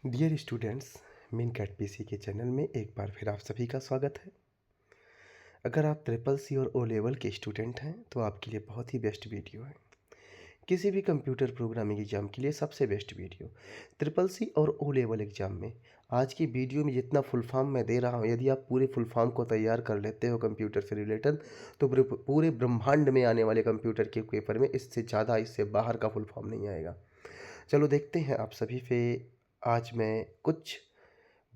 Dear students, मिन cat PC के channel में एक बार फिर आप सभी का स्वागत है। अगर आप ट्रिपल सी और ओ लेवल के स्टूडेंट हैं तो आपके लिए बहुत ही बेस्ट वीडियो है। किसी भी कंप्यूटर प्रोग्रामिंग एग्जाम के लिए सबसे बेस्ट वीडियो ट्रिपल सी और ओ लेवल एग्जाम में। आज की वीडियो में जितना फुल फॉर्म मैं दे रहा हूँ, यदि आप पूरे फुल फॉर्म को तैयार कर लेते हो कंप्यूटर से रिलेटेड, तो पूरे ब्रह्मांड में आने वाले कंप्यूटर के पेपर में इससे ज़्यादा, इससे बाहर का फुल फॉर्म नहीं आएगा। चलो देखते हैं आप सभी पे। आज मैं कुछ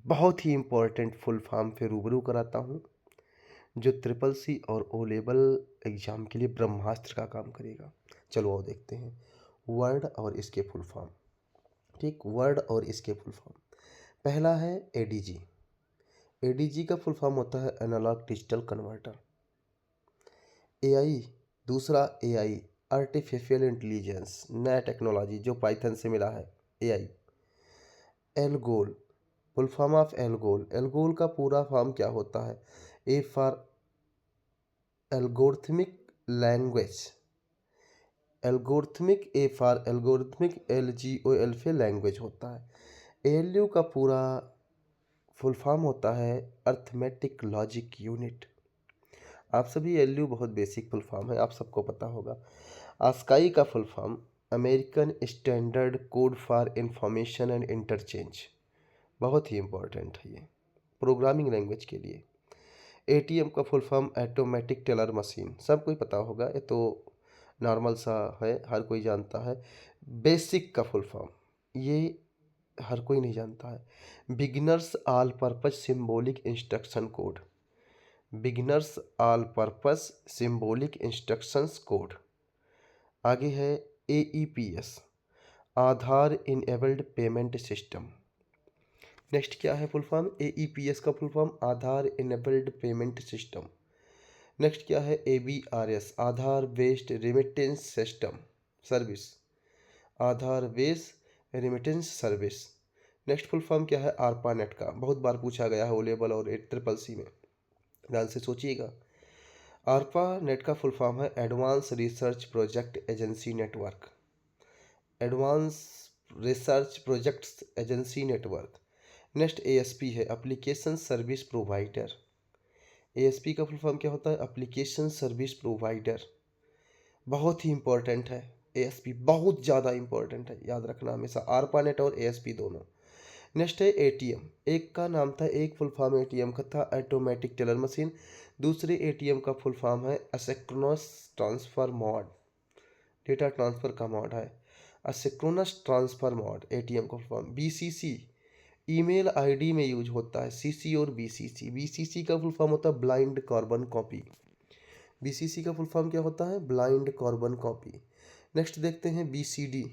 बहुत ही इम्पोर्टेंट फुल फॉर्म से रूबरू कराता हूँ, जो ट्रिपल सी और ओ लेवल एग्ज़ाम के लिए ब्रह्मास्त्र का काम करेगा। चलो आओ देखते हैं वर्ड और इसके फुल फॉर्म। ठीक, वर्ड और इसके फुल फॉर्म। पहला है एडीजी। एडीजी का फुल फॉर्म होता है एनालॉग डिजिटल कन्वर्टर। एआई, दूसरा एआई आर्टिफिशियल इंटेलिजेंस, नया टेक्नोलॉजी जो पाइथन से मिला है एआई। एलगोल, full form of एलगोल। एलगोल का पूरा फॉर्म क्या होता है? A for algorithmic language. Algorithmic, A for algorithmic, LGOL से लैंग्वेज होता है। ALU का पूरा फुल फॉर्म होता है अर्थमेटिक लॉजिक यूनिट। आप सभी ALU बहुत बेसिक फुल फॉर्म है, आप सबको पता होगा। आस्काई का full form American standard code for information and interchange. बहुत ही इम्पोर्टेंट है ये प्रोग्रामिंग लैंग्वेज के लिए। ATM का full form automatic teller machine, सब कोई पता होगा, ये तो नॉर्मल सा है, हर कोई जानता है। बेसिक का फुल फॉर्म ये हर कोई नहीं जानता है। Beginners all purpose symbolic instruction code. Beginners all purpose symbolic instructions code. आगे है AEPS, Aadhaar enabled payment system. Next क्या है फुल फॉर्म? AEPS का full form Aadhaar enabled payment system. Next क्या है? ABRS, Aadhaar based remittance system service. Aadhaar based remittance service. Next full form क्या है? ARPANET का, बहुत बार पूछा गया है ओ लेवल और ट्रिपल सी में, ध्यान से सोचिएगा। ARPANET का फुल फॉर्म है advance research project agency network. Advance research projects agency network. Next ASP है एप्लीकेशन सर्विस प्रोवाइडर। ASP का फुल फॉर्म क्या होता है? Application service provider. बहुत ही इंपॉर्टेंट है ASP, बहुत ज़्यादा इंपॉर्टेंट है, याद रखना हमेशा ARPANET और ASP दोनों। नेक्स्ट है ATM। एक का नाम था, एक फुल फॉर्म ATM का था ऑटोमेटिक टेलर मशीन। दूसरे ATM का फुल फॉर्म है asynchronous transfer mod, data transfer का मॉड है असिंक्रोनस ट्रांसफर मॉड। ATM का full form BCC, email ID में यूज होता है CC और BCC। BCC का फुल फॉर्म होता है ब्लाइंड कार्बन कॉपी। BCC का फुल फॉर्म क्या होता है? Blind carbon copy. नेक्स्ट देखते हैं BCD,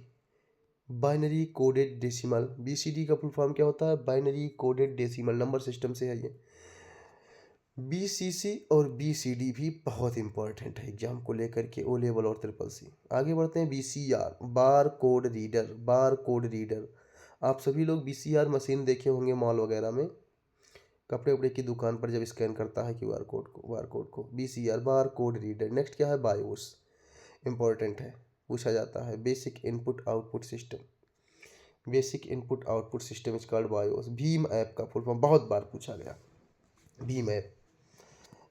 binary coded decimal. BCD का फुल फॉर्म क्या होता है? Binary coded decimal, number system से है ये। BCC और BCD भी बहुत इंपॉर्टेंट है एग्जाम को लेकर के, ओ लेवल और ट्रिपल सी। आगे बढ़ते हैं BCR, bar code reader. Bar code reader, आप सभी लोग BCR मशीन देखे होंगे मॉल वगैरह में, कपड़े वपड़े की दुकान पर जब स्कैन करता है QR कोड को, बार कोड को। BCR, bar code reader. Next क्या है? बायोस, इंपॉर्टेंट है, पूछा जाता है। Basic input output system. Basic input output system is called BIOS. Bhim app का फुल फॉर्म बहुत बार पूछा गया, भीम ऐप,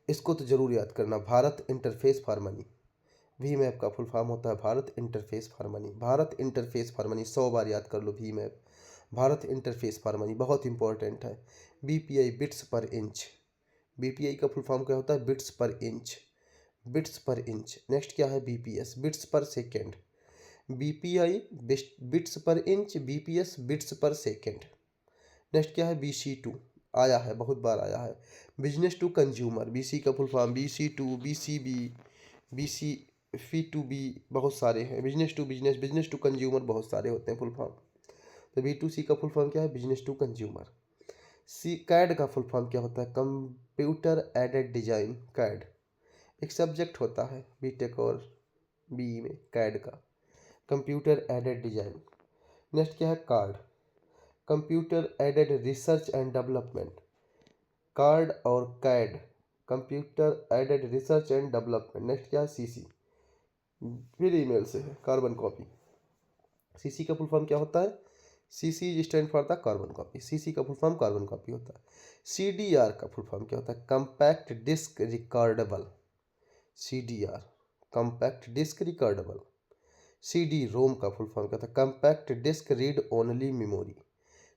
इसको तो जरूर याद करना। Bharat interface for money. भीम ऐप का फुल फॉर्म होता है Bharat interface for money. Bharat interface for money 100 बार याद कर लो भीम app, Bharat interface for money बहुत इंपॉर्टेंट है। BPI, bits per inch. BPI का फुल फॉर्म क्या होता है? Bits per inch, bits per inch. Next क्या है? BPS, bits per second. BPI bits per inch, BPS bits per second. Next क्या है? BC2, आया है, बहुत बार आया है, बिजनेस टू कंज्यूमर। BC का full form BC2, BCB, BC2B, बहुत सारे हैं। Business to business, business to consumer, बहुत सारे होते हैं फुल फॉर्म। तो B2C का फुल फॉर्म क्या है? Business to consumer. CAD का फुल फॉर्म क्या होता है? Computer aided design. CAD एक सब्जेक्ट होता है BTech और BE में, CAD का, कंप्यूटर एडेड डिजाइन। नेक्स्ट क्या है? Card, computer aided research and development. Card और CAD, computer aided research and development. Next क्या है? CC, फिर ईमेल से है, कार्बन कॉपी। CC का फुल फॉर्म क्या होता है? CC stand for the carbon copy, CC का फुल फॉर्म कार्बन कॉपी होता है। CDR का फुल फॉर्म क्या होता है? Compact disc recordable, CDR compact disc recordable. CD ROM का फुल फॉर्म क्या होता है? Compact disc read only memory,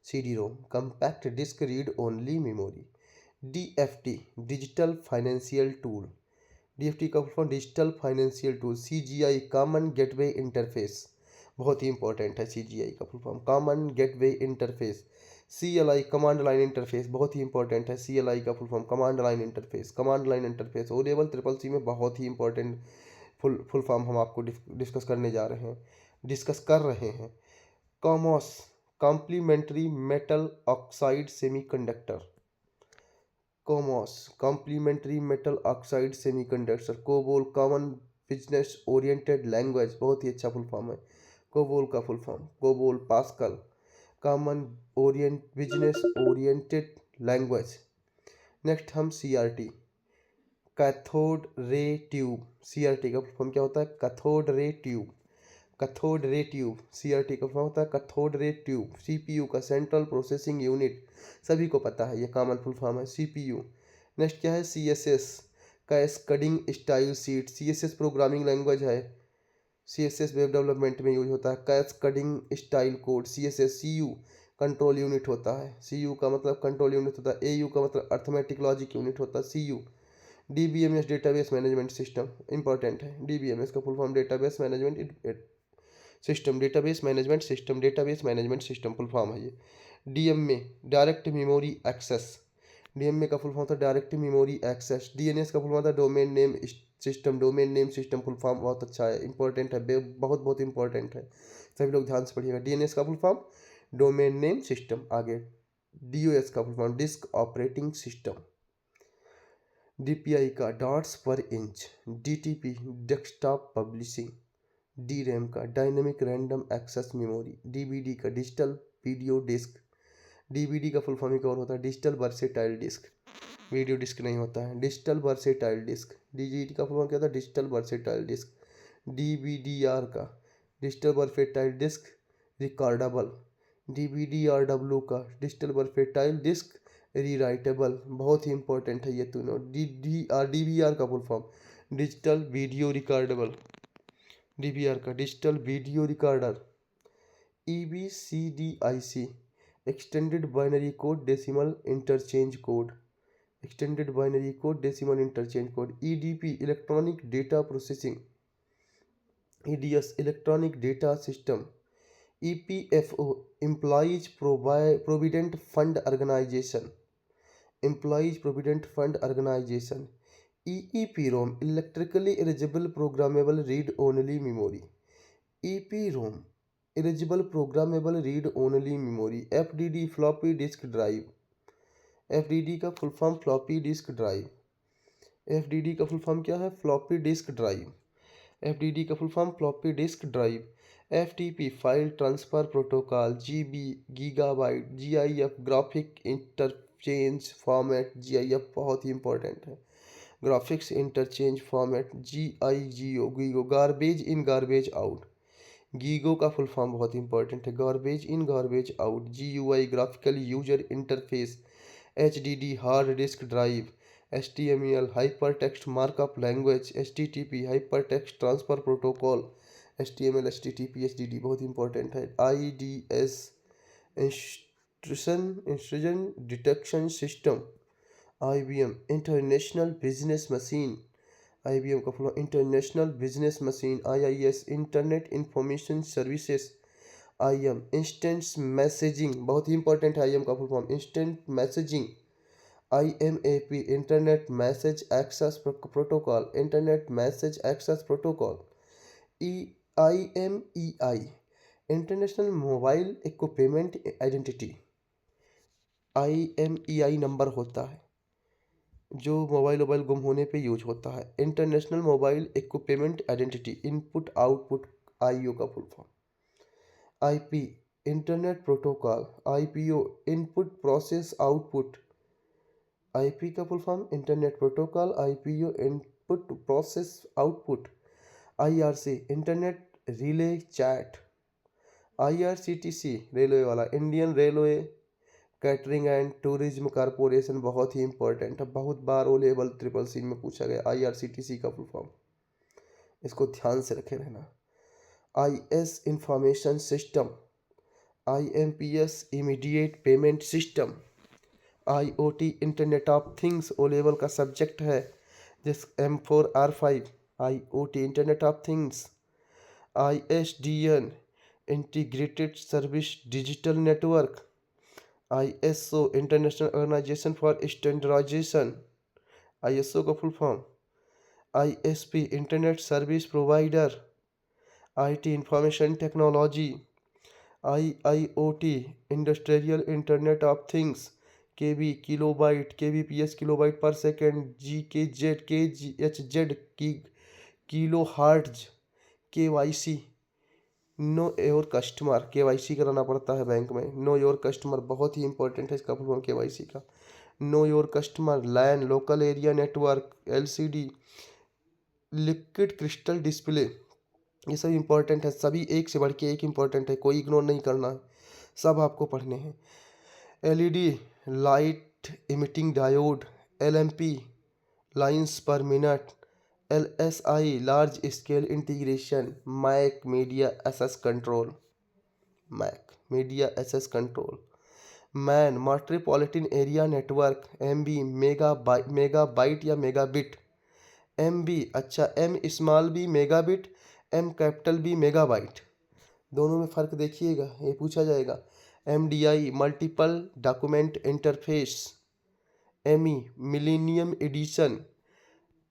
CD ROM compact disc read only memory. DFT digital financial tool, DFT का full form digital financial tool. CGI common gateway interface, बहुत ही important है CGI का full form common gateway interface. CLI command line interface, बहुत ही important है CLI का full form command line interface, command line interface. O level triple C में बहुत ही इंपॉर्टेंट फुल फॉर्म हम आपको डिस्कस करने जा रहे हैं, डिस्कस कर रहे हैं। CMOS complementary metal oxide semiconductor, CMOS complementary metal oxide semiconductor. COBOL common business oriented language, बहुत ही अच्छा फुल फॉर्म है कोबोल का full form, COBOL Pascal common business oriented language. Next हम CRT cathode ray tube, CRT का full form क्या होता है? Cathode ray tube, cathode ray tube. CRT का फॉर्म होता है कैथोड रे ट्यूब। CPU का सेंट्रल प्रोसेसिंग यूनिट, सभी को पता है, ये कॉमन फुल फॉर्म है CPU। नेक्स्ट क्या है? CSS cascading style seat, CSS programming language है, CSS वेब डेवलपमेंट में यूज होता है। Cascading style code CSS। CU control unit होता है, CU का मतलब कंट्रोल यूनिट होता है। AU का मतलब अर्थमेटिक लॉजिक यूनिट होता है CU। DBMS database management system, important है। DBMS का full form database management system, database management system, database management system full form है ये। DMA direct memory access, DMA का फुल फॉर्म था डायरेक्ट मेमोरी एक्सेस। DNS का full form था domain name system, domain name system full form बहुत अच्छा है, important है, बहुत बहुत इंपॉर्टेंट है, सभी लोग ध्यान से पढ़िएगा। DNS का full form domain name system. आगे DOS का full form disk operating system. DPI का dots per inch. DTP desktop publishing. DRAM का dynamic random access memory. DVD का डिजिटल वीडियो डिस्क, DVD का फुल फॉर्म एक और होता है digital versatile disc, video disc नहीं होता है, डिजिटल वर्सेटाइल डिस्क। DGD का फुल फॉर्म क्या होता है? Digital versatile disc. DVDR का digital versatile disc recordable. DVDRW का डिजिटल वर्सेटाइल डिस्क रीराइटेबल, बहुत ही इंपॉर्टेंट है ये दोनों। DVR का full form digital video recordable, DVR का digital video recorder. EBCDIC extended binary code decimal interchange code, extended binary code decimal interchange code. EDP electronic data processing, EDS electronic data system. EPFO employees provident fund organisation, employees provident fund organisation. EEPROM electrically eligible programmable read only memory, EPROM eligible programmable read only memory. FDD floppy disk drive, FDD का full form floppy disk drive, FDD का full form क्या है? Floppy disk drive, FDD का full form floppy disk drive. FTP file transfer protocol, GB gigabyte. GIF graphic interchange format, GIF बहुत ही important है, graphics interchange format. GIGO GIGO garbage in garbage out, GIGO का full form बहुत important है garbage in garbage out. GUI graphical user interface. HDD hard disk drive. HTML hyper text markup language. HTTP hyper text transfer protocol, HTML HTTP HDD बहुत important है। IDS intrusion detection system. IBM international business machine, IBM का full international business machine. IIS internet information services. IM instant messaging, बहुत ही important है IM का full form instant messaging. IMAP internet message access protocol, internet message access protocol. IMEI international mobile equipment identity, IMEI number होता है जो mobile गुम होने पे यूज होता है। International mobile equipment identity, input output, IO का full form. IP internet protocol. IPO input process output, IP का full form internet protocol, IPO input process output. IRC internet relay chat, IRCTC railway वाला, Indian railway catering and tourism corporation, बहुत ही important है, बहुत बार ओ level triple C में पूछा गया। IRCTC का फुल फॉर्म, इसको ध्यान से रखे रहना। IS information system, IMPS immediate payment system, IoT internet of things O level का सब्जेक्ट है, जिस M4R5 IoT internet of things. ISDN integrated service digital network, ISO international organisation for standardisation, ISO का full form. ISP internet service provider, IT information technology. IIoT industrial internet of things, KB kilobyte, KBPS kilobyte per second, GKZ KGHZ की kilo hertz. KYC know your customer, KYC कराना पड़ता है bank में। No your customer बहुत ही important है इसका full form KYC का। Know your customer, LAN local area network, LCD liquid crystal display, ये सब इंपॉर्टेंट है, सभी एक से बढ़ के एक इंपॉर्टेंट है, कोई इग्नोर नहीं करना है, सब आपको पढ़ने हैं। LED light emitting diode, LMP lines per minute, LSI large scale integration, MAC media access control. MAN metropolitan area network, MB megabyte या मेगाबिट। MB अच्छा, M small B megabit, M capital B megabyte, दोनों में फ़र्क देखिएगा, ये पूछा जाएगा। MDI multiple document interface, ME millennium edition.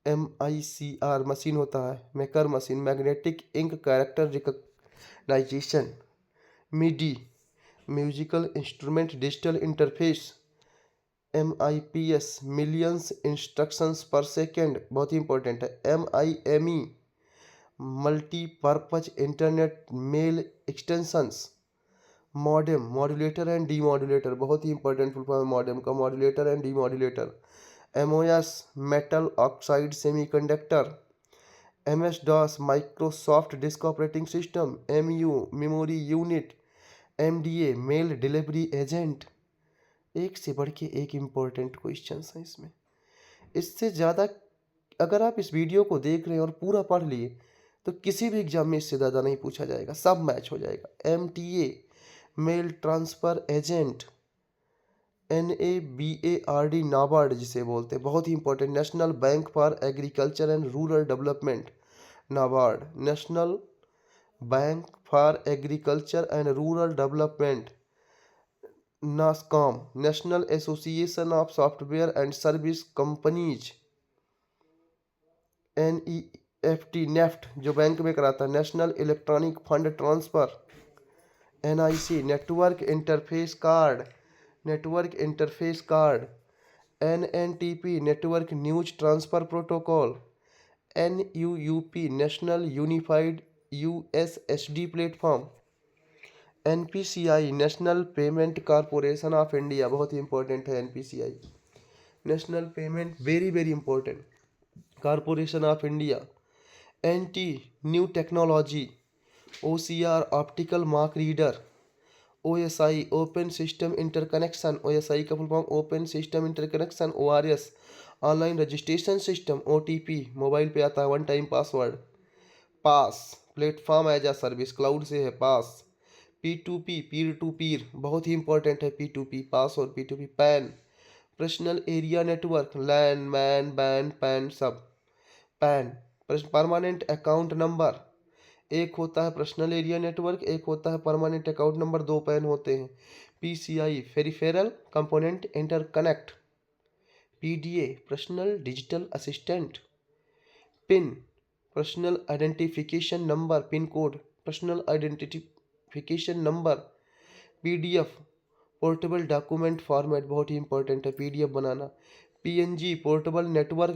MICR machine होता है, maker machine, magnetic ink character recognition. MIDI musical instrument digital interface. MIPS millions instructions पर सेकेंड, बहुत ही इंपॉर्टेंट है। MIME multipurpose internet mail extensions. Modem modulator and demodulator, बहुत ही important full form है modem का, modulator and demodulator. MOS metal oxide semiconductor. MS-DOS Microsoft disk operating system. MU memory unit. MDA mail delivery agent. एक से बढ़ के एक important questions हैं इसमें, इससे ज़्यादा अगर आप इस वीडियो को देख रहे हैं और पूरा पढ़ लिए तो किसी भी एग्जाम में इससे ज़्यादा नहीं पूछा जाएगा, सब मैच हो जाएगा। MTA mail transfer agent. NABARD NABARD जिसे बोलते हैं, बहुत ही important, national bank for agriculture and rural development, NABARD. National bank for agriculture and rural development, NASSCOM. National association of software and service companies, NEFT NEFT जो बैंक में कराता है, national electronic fund transfer. NIC network interface card. NNTP network news transfer protocol. NUUP national unified USSD platform. NPCI national payment corporation of India, बहुत ही important है NPCI, national payment very very important corporation of India. NT new technology. OCR optical mark reader. OSI open system interconnection, OSI का full form open system interconnection. ORS online registration system. OTP mobile पे आता है, one time password. पास platform as आ service, cloud से है पास। P2P Pir to पीर, बहुत ही important है P2P, पास और P2P। PAN personal area network, LAN MAN WAN PAN सब। पैन परमानेंट अकाउंट नंबर, एक होता है पर्सनल एरिया नेटवर्क, एक होता है परमानेंट अकाउंट नंबर, दो पैन होते हैं। PCI peripheral component interconnect. PDA personal digital assistant. PIN personal identification number, PIN code personal identification number. PDF portable document format, बहुत ही इंपॉर्टेंट है PDF बनाना। PNG portable network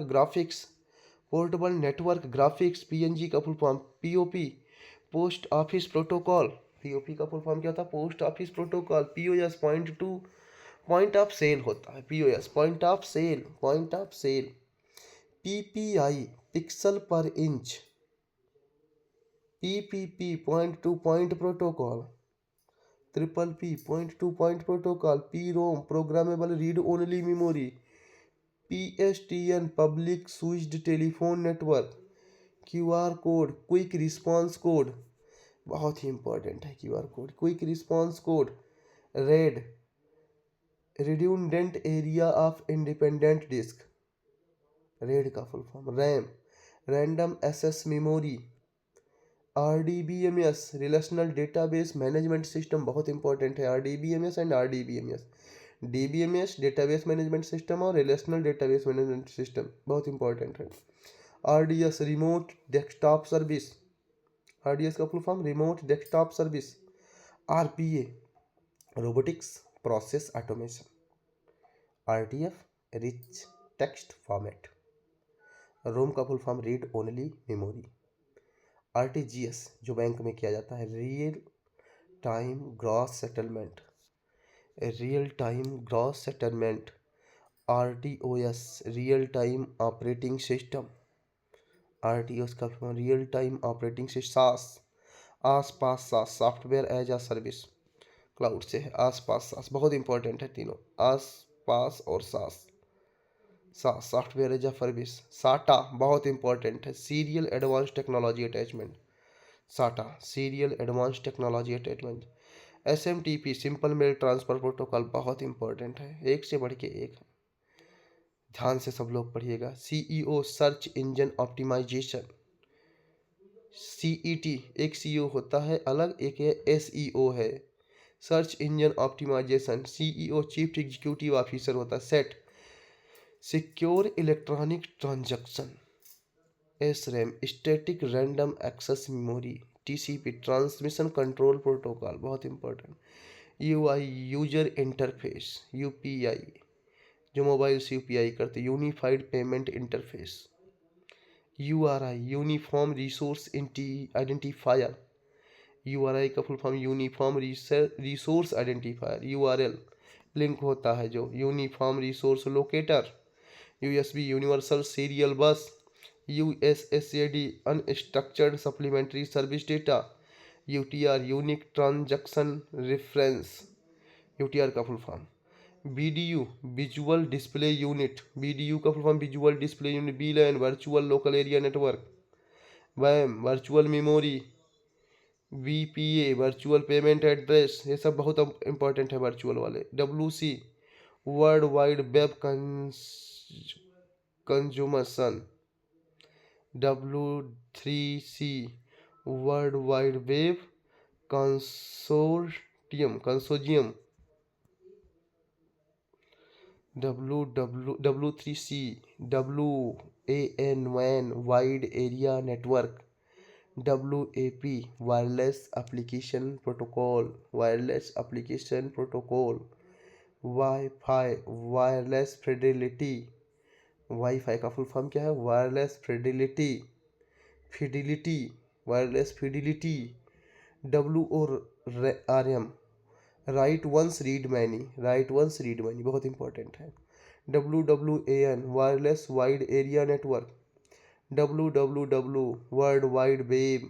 graphics, PNG का full form. POP post office protocol, POP का full form क्या होता है, post office protocol. POS point of sale होता है, POS point of sale. PPI pixel per inch. PPP point to point protocol. Triple P point to point protocol, P ROM programmable read only memory, PSTN public switched telephone network, QR code, quick response code, बहुत ही important है QR code, quick response code, RAID redundant area of independent disk, RAID का full form, RAM random access memory, RDBMS relational database management system, बहुत important है RDBMS and RDBMS, DBMS database management system और relational database management system बहुत important है। RDS remote desktop service, RDS का full form remote desktop service, RPA robotics process automation, RTF rich text format, ROM का full form read only memory, RTGS जो bank में किया जाता है real time gross settlement, real time gross settlement, RTOS real time operating system, RTOS का real time operating system, आसपास SaaS software as a service, cloud से है, आसपास सास बहुत इंपॉर्टेंट है तीनों, आसपास और सास, सास सॉफ्टवेयर एज अ सर्विस, साटा बहुत इंपॉर्टेंट है, serial advance technology attachment, SATA serial advance technology attachment, SMTP simple mail transfer protocol बहुत इंपॉर्टेंट है, एक से बढ़ के एक है, ध्यान से सब लोग पढ़िएगा। CEO search engine optimisation, CET एक CEO होता है अलग, एक है SEO है, search engine optimisation, CEO chief executive officer होता है, SET secure electronic transaction, SRAM static random access memory, TCP transmission control protocol बहुत important, UI user interface, UPI जो मोबाइल से UPI करते, unified payment interface, URI uniform resource identifier, URI का full form uniform resource identifier, URL link होता है जो uniform resource locator, USB universal serial bus, USSAD unstructured supplementary service data, UTR unique transaction reference, UTR का full form, BDU visual display unit, BDU का full form visual display unit, VLAN virtual local area network, WAM virtual memory, VPA virtual payment address, ये सब बहुत important है virtual वाले, WC world wide web consumption, W3C world wide web consortium, W3C WAN wide area network, WAP wireless application protocol, WiFi wireless fidelity, WiFi का full form क्या है, wireless fidelity, WORM write once read many बहुत important है, WWAN wireless wide area network, WWW world wide web,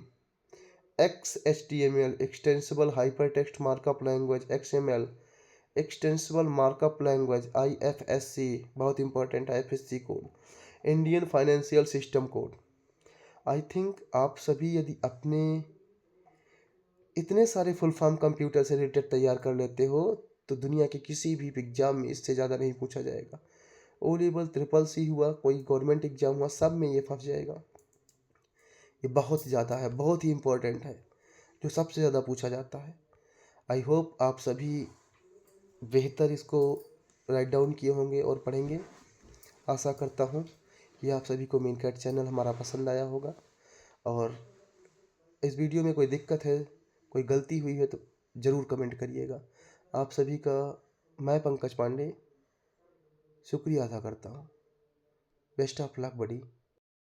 XHTML extensible hypertext markup language, XML extensible markup language, IFSC बहुत important है, IFSC code, Indian financial system code. I think आप सभी यदि अपने इतने सारे फुल फॉर्म कंप्यूटर से related तैयार कर लेते हो तो दुनिया के किसी भी एग्जाम में इससे ज़्यादा नहीं पूछा जाएगा। O लेवल CCC हुआ, कोई गवर्नमेंट एग्जाम हुआ, सब में ये फंस जाएगा। ये बहुत ज़्यादा है, बहुत ही इम्पोर्टेंट है, जो सबसे ज़्यादा पूछा जाता है। आई होप आप सभी बेहतर इसको राइट डाउन किए होंगे और पढ़ेंगे। आशा करता हूँ कि आप सभी को मेन कैट चैनल हमारा पसंद आया होगा, और इस वीडियो में कोई दिक्कत है, कोई गलती हुई है तो ज़रूर कमेंट करिएगा। आप सभी का मैं पंकज पांडे शुक्रिया अदा करता हूँ। Best of luck buddy.